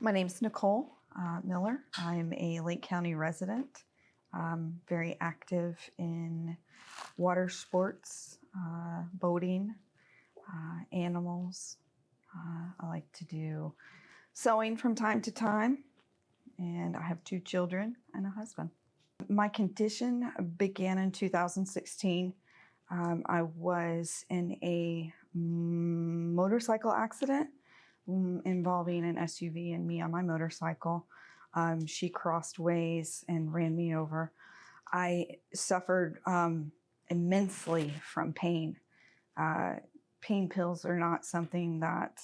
My name's Nicole Miller. I'm a Lake County resident, very active in water sports, boating, animals. I like to do sewing from time to time, and I have 2 children and a husband. My condition began in 2016. I was in a motorcycle accident involving an SUV and me on my motorcycle. She crossed ways and ran me over. I suffered immensely from pain. Pain pills are not something that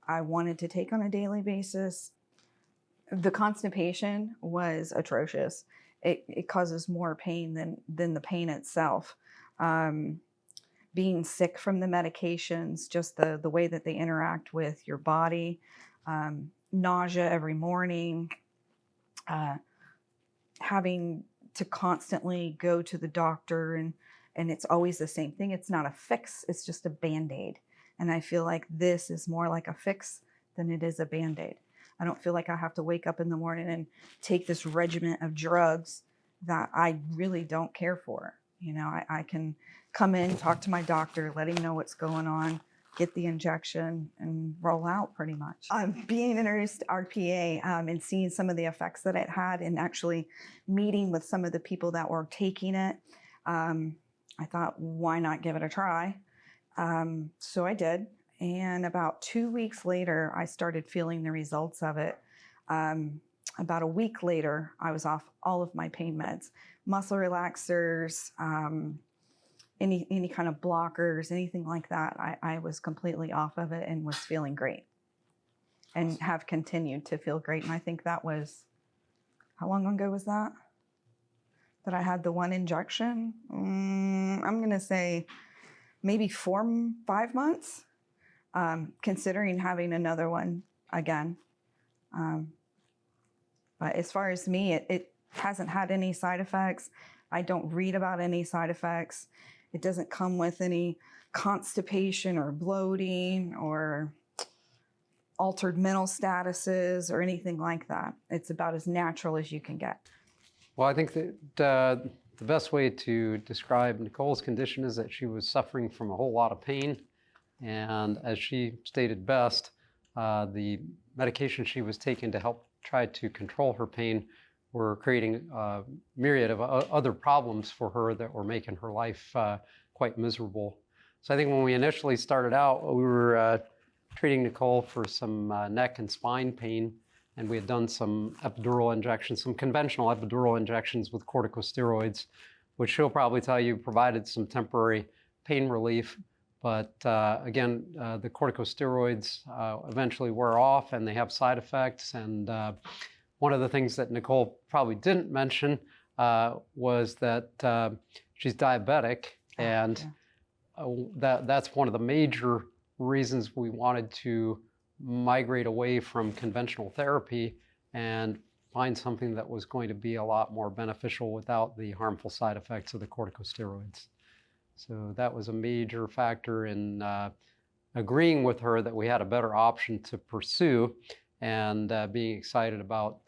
I wanted to take on a daily basis. The constipation was atrocious. It causes more pain than the pain itself. Being sick from the medications, just the way that they interact with your body, nausea every morning, having to constantly go to the doctor, and it's always the same thing. It's not a fix, it's just a Band-Aid. And I feel like this is more like a fix than it is a Band-Aid. I don't feel like I have to wake up in the morning and take this regimen of drugs that I really don't care for. You know, I can come in, talk to my doctor, let him know what's going on, get the injection, and roll out pretty much. Being introduced to RPA and seeing some of the effects that it had, and actually meeting with some of the people that were taking it, I thought, why not give it a try? So I did. And about 2 weeks later, I started feeling the results of it. About a week later, I was off all of my pain meds, muscle relaxers, any kind of blockers, anything like that. I was completely off of it and was feeling great, and have continued to feel great. And I think that was, how long ago was that I had the one injection? I'm going to say maybe 4-5 months, considering having another one again. But as far as me, it hasn't had any side effects. I don't read about any side effects. It doesn't come with any constipation or bloating or altered mental statuses or anything like that. It's about as natural as you can get. Well, I think that the best way to describe Nicole's condition is that she was suffering from a whole lot of pain. And as she stated best, the medication she was taking to help try to control her pain were creating a myriad of other problems for her that were making her life quite miserable. So I think when we initially started out, we were treating Nicole for some neck and spine pain, and we had done some epidural injections, some conventional epidural injections with corticosteroids, which she'll probably tell you provided some temporary pain relief. But again, the corticosteroids eventually wear off, and they have side effects. And one of the things that Nicole probably didn't mention was that she's diabetic, and that's one of the major reasons we wanted to migrate away from conventional therapy and find something that was going to be a lot more beneficial without the harmful side effects of the corticosteroids. So that was a major factor in agreeing with her that we had a better option to pursue, and being excited about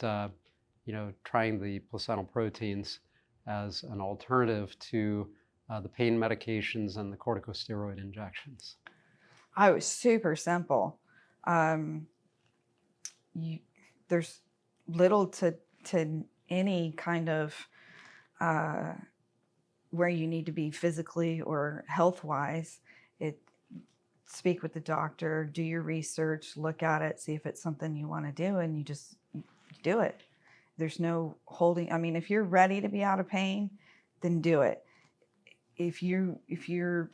trying the placental proteins as an alternative to the pain medications and the corticosteroid injections. I was super simple. There's little to any kind of where you need to be physically or health-wise. Speak with the doctor, do your research, look at it, see if it's something you want to do, and you just do it. There's no holding. I mean, if you're ready to be out of pain, then do it. If you're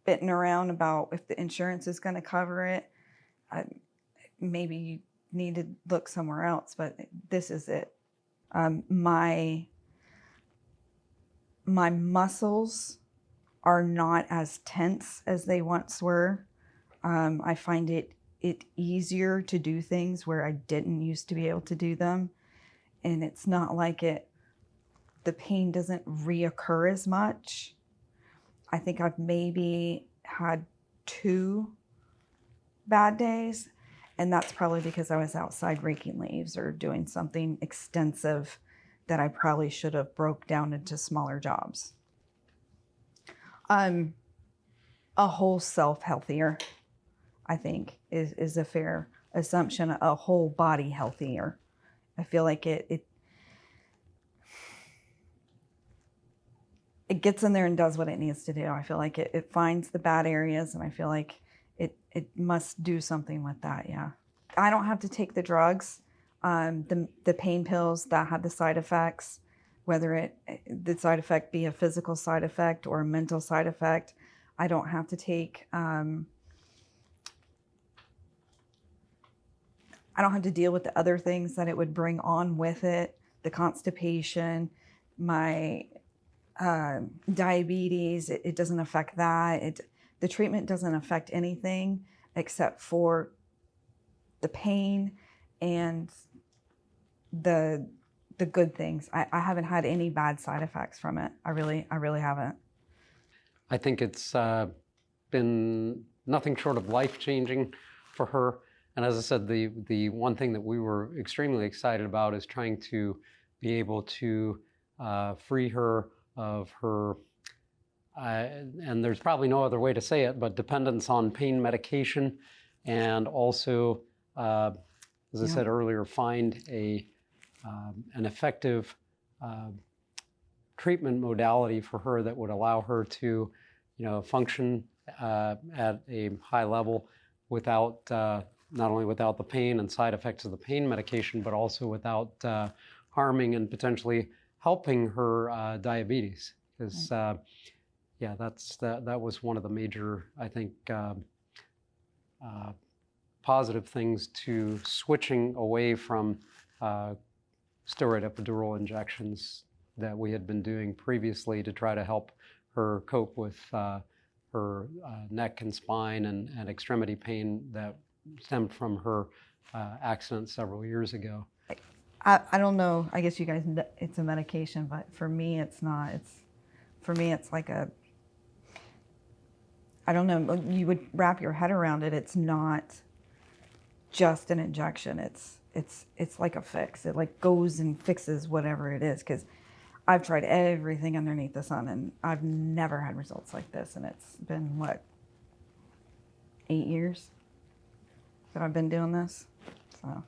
bitting around about if the insurance is going to cover it, maybe you need to look somewhere else, but this is it. My muscles are not as tense as they once were. I find it easier to do things where I didn't used to be able to do them. And it's not like the pain doesn't reoccur as much. I think I've maybe had 2 bad days, And that's probably because I was outside raking leaves or doing something extensive that I probably should have broke down into smaller jobs. A whole self healthier, I think, is a fair assumption. A whole body healthier. I feel like it gets in there and does what it needs to do. I feel like it finds the bad areas, and I feel like it must do something with that. Yeah. I don't have to take the drugs, the pain pills that have the side effects, whether the side effect be a physical side effect or a mental side effect. I don't have to take, I don't have to deal with the other things that it would bring on with it, the constipation, my diabetes. It doesn't affect that. The treatment doesn't affect anything except for the pain and the good things. I haven't had any bad side effects from it. I really haven't. I think it's been nothing short of life-changing for her. And as I said, the one thing that we were extremely excited about is trying to be able to free her of her, and there's probably no other way to say it, but dependence on pain medication, and also, as I said earlier, find an effective treatment modality for her that would allow her to, function at a high level without, not only without the pain and side effects of the pain medication, but also without harming and potentially helping her diabetes. Because, yeah, that was one of the major, I think, positive things to switching away from steroid epidural injections that we had been doing previously to try to help her cope with her neck and spine and extremity pain that stemmed from her accident several years ago. I don't know. I guess you guys, it's a medication, but for me, it's not. For me, it's like I don't know. You would wrap your head around it. It's not just an injection. It's like a fix. It like goes and fixes whatever it is. Because I've tried everything underneath the sun, and I've never had results like this. And it's been, what, 8 years that I've been doing this? So.